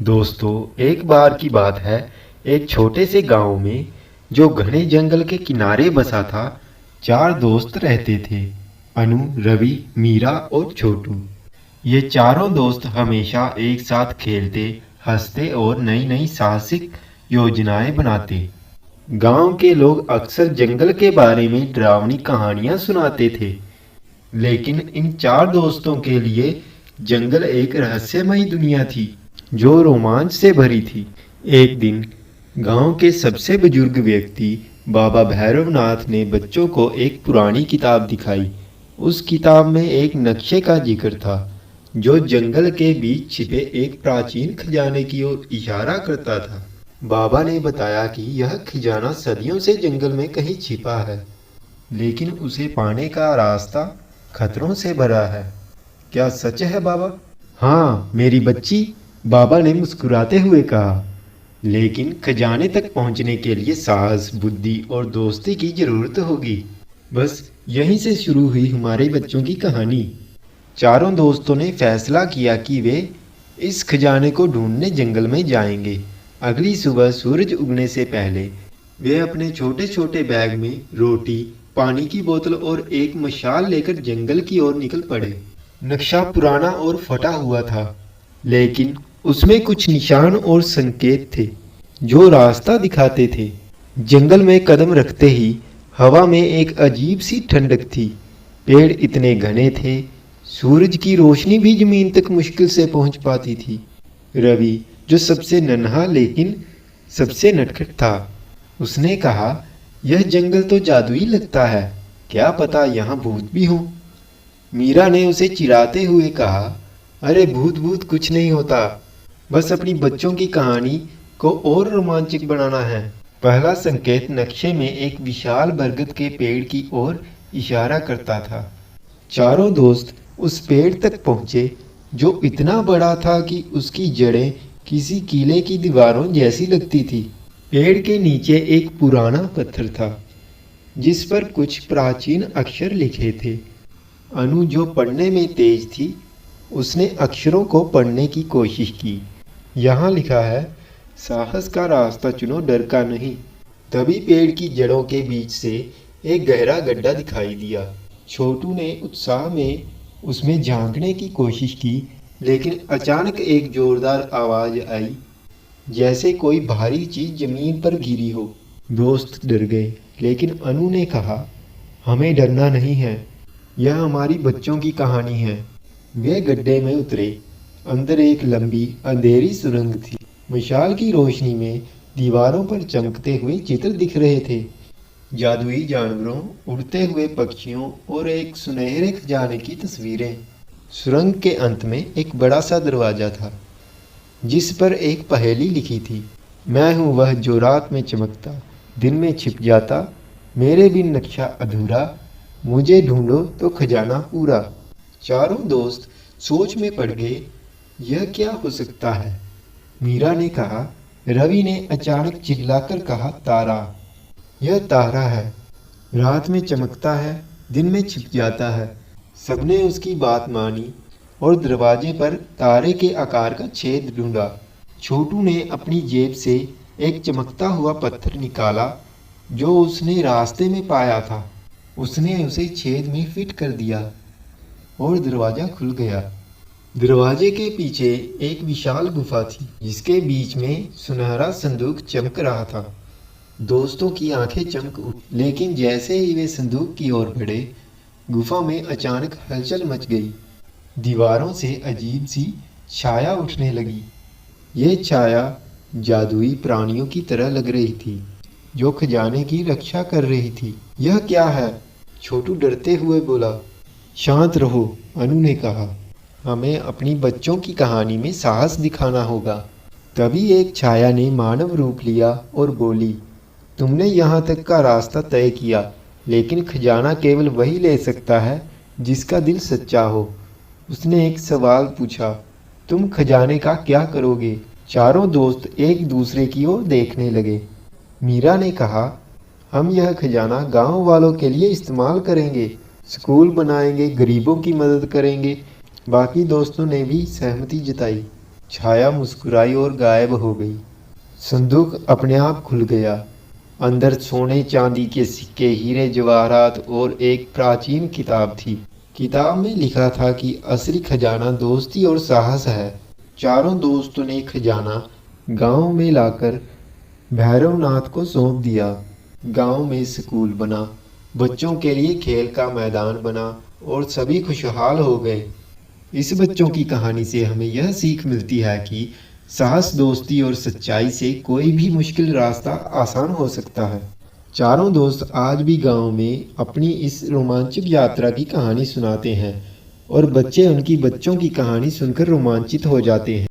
दोस्तों, एक बार की बात है। एक छोटे से गांव में जो घने जंगल के किनारे बसा था, चार दोस्त रहते थे। अनु, रवि, मीरा और छोटू। ये चारों दोस्त हमेशा एक साथ खेलते, हंसते और नई नई साहसिक योजनाएं बनाते। गांव के लोग अक्सर जंगल के बारे में डरावनी कहानियां सुनाते थे, लेकिन इन चार दोस्तों के लिए जंगल एक रहस्यमयी दुनिया थी जो रोमांच से भरी थी। एक दिन गांव के सबसे बुजुर्ग व्यक्ति बाबा भैरवनाथ ने बच्चों को एक पुरानी किताब दिखाई। उस किताब में एक नक्शे का जिक्र था जो जंगल के बीच छिपे एक प्राचीन खजाने की ओर इशारा करता था। बाबा ने बताया कि यह खजाना सदियों से जंगल में कहीं छिपा है, लेकिन उसे पाने का रास्ता खतरों से भरा है। क्या सच है बाबा? हाँ मेरी बच्ची, बाबा ने मुस्कुराते हुए कहा। लेकिन खजाने तक पहुंचने के लिए साहस, बुद्धि और दोस्ती की जरूरत होगी। बस यहीं से शुरू हुई हमारे बच्चों की कहानी। चारों दोस्तों ने फैसला किया कि वे इस खजाने को ढूंढने जंगल में जाएंगे। अगली सुबह सूरज उगने से पहले वे अपने छोटे छोटे बैग में रोटी, पानी की बोतल और एक मशाल लेकर जंगल की ओर निकल पड़े। नक्शा पुराना और फटा हुआ था, लेकिन उसमें कुछ निशान और संकेत थे जो रास्ता दिखाते थे। जंगल में कदम रखते ही हवा में एक अजीब सी ठंडक थी। पेड़ इतने घने थे, सूरज की रोशनी भी जमीन तक मुश्किल से पहुंच पाती थी। रवि, जो सबसे नन्हा लेकिन सबसे नटखट था, उसने कहा, यह जंगल तो जादुई लगता है, क्या पता यहाँ भूत भी हो। मीरा ने उसे चिढ़ाते हुए कहा, अरे भूत भूत कुछ नहीं होता, बस अपनी बच्चों की कहानी को और रोमांचक बनाना है। पहला संकेत नक्शे में एक विशाल बरगद के पेड़ की ओर इशारा करता था। चारों दोस्त उस पेड़ तक पहुंचे जो इतना बड़ा था कि उसकी जड़ें किसी किले की दीवारों जैसी लगती थी। पेड़ के नीचे एक पुराना पत्थर था जिस पर कुछ प्राचीन अक्षर लिखे थे। अनु, जो पढ़ने में तेज थी, उसने अक्षरों को पढ़ने की कोशिश की। यहाँ लिखा है, साहस का रास्ता चुनो, डर का नहीं। तभी पेड़ की जड़ों के बीच से एक गहरा गड्ढा दिखाई दिया। छोटू ने उत्साह में उसमें झांकने की कोशिश की, लेकिन अचानक एक जोरदार आवाज आई, जैसे कोई भारी चीज जमीन पर गिरी हो। दोस्त डर गए, लेकिन अनु ने कहा, हमें डरना नहीं है, यह हमारी बच्चों की कहानी है। वे गड्ढे में उतरे। अंदर एक लंबी अंधेरी सुरंग थी। मशाल की रोशनी में दीवारों पर चमकते हुए चित्र दिख रहे थे, जादुई जानवरों, उड़ते हुए पक्षियों और एक सुनहरे खजाने की तस्वीरें। सुरंग के अंत में एक बड़ा सा दरवाजा था जिस पर एक पहेली लिखी थी, मैं हूँ वह जो रात में चमकता, दिन में छिप जाता, मेरे बिन नक्शा अधूरा, मुझे ढूंढो तो खजाना पूरा। चारों दोस्त सोच में पड़ गए, यह क्या हो सकता है। मीरा ने कहा। रवि ने अचानक चिल्लाकर कहा, तारा, यह तारा है, रात में चमकता है, दिन में छिप जाता है। सबने उसकी बात मानी और दरवाजे पर तारे के आकार का छेद ढूंढा। छोटू ने अपनी जेब से एक चमकता हुआ पत्थर निकाला जो उसने रास्ते में पाया था। उसने उसे छेद में फिट कर दिया और दरवाजा खुल गया। दरवाजे के पीछे एक विशाल गुफा थी जिसके बीच में सुनहरा संदूक चमक रहा था। दोस्तों की आंखें चमक उठी, लेकिन जैसे ही वे संदूक की ओर बढ़े, गुफा में अचानक हलचल मच गई। दीवारों से अजीब सी छाया उठने लगी। ये छाया जादुई प्राणियों की तरह लग रही थी जो खजाने की रक्षा कर रही थी। यह क्या है? छोटू डरते हुए बोला। शांत रहो, अनु ने कहा, हमें अपनी बच्चों की कहानी में साहस दिखाना होगा। तभी एक छाया ने मानव रूप लिया और बोली, तुमने यहाँ तक का रास्ता तय किया, लेकिन खजाना केवल वही ले सकता है जिसका दिल सच्चा हो। उसने एक सवाल पूछा, तुम खजाने का क्या करोगे? चारों दोस्त एक दूसरे की ओर देखने लगे। मीरा ने कहा, हम यह खजाना गांव वालों के लिए इस्तेमाल करेंगे, स्कूल बनाएंगे, गरीबों की मदद करेंगे। बाकी दोस्तों ने भी सहमति जताई। छाया मुस्कुराई और गायब हो गई। संदूक अपने आप खुल गया। अंदर सोने चांदी के सिक्के, हीरे जवाहरात और एक प्राचीन किताब थी। किताब में लिखा था कि असली खजाना दोस्ती और साहस है। चारों दोस्तों ने खजाना गांव में लाकर भैरवनाथ को सौंप दिया। गांव में स्कूल बना, बच्चों के लिए खेल का मैदान बना और सभी खुशहाल हो गए। इस बच्चों की कहानी से हमें यह सीख मिलती है कि साहस, दोस्ती और सच्चाई से कोई भी मुश्किल रास्ता आसान हो सकता है। चारों दोस्त आज भी गांव में अपनी इस रोमांचक यात्रा की कहानी सुनाते हैं और बच्चे उनकी बच्चों की कहानी सुनकर रोमांचित हो जाते हैं।